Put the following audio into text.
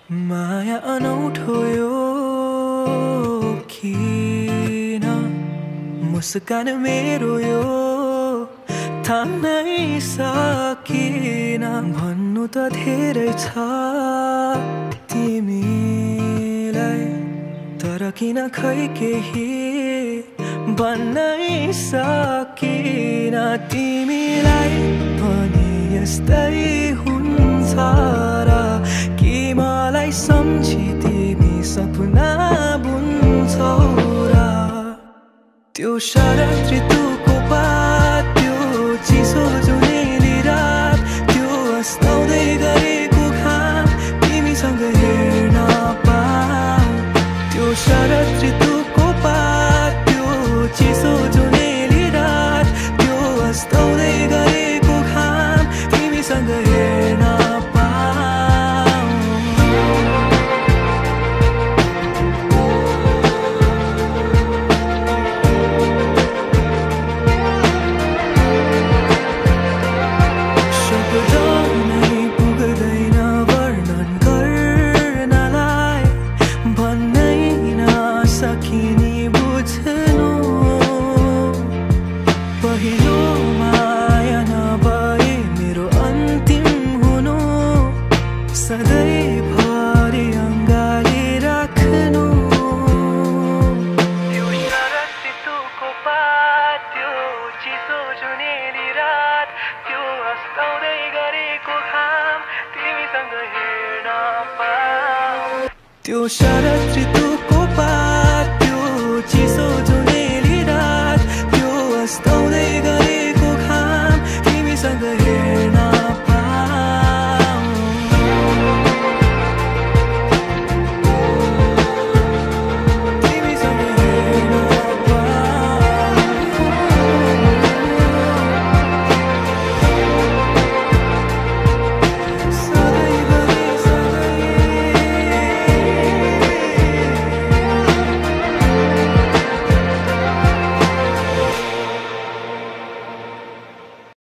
माया अनौठो यो किन मुस्कान मेरो यो थाम्नै सकिन भन्नु त धेरै छ तिमीलाई तर किन खै केही भन्नै सकिन तिमीलाई पनि यस्तै हुन्छ र कि मलाई सम्झी तिमी सपना बुन्छौ र त्यो शरद ऋतुको पात त्यो चिसो जुनेली रात त्यो अस्ताउँदै गरेको घाम तिमीसँग हेर्न पाऊँ त्यो शरद ऋतुको पात त्यो चिसो जुनेली रात त्यो अस्ताउँदै गरेको घाम तिमीसँग हेर्न त्यो शरद ऋतु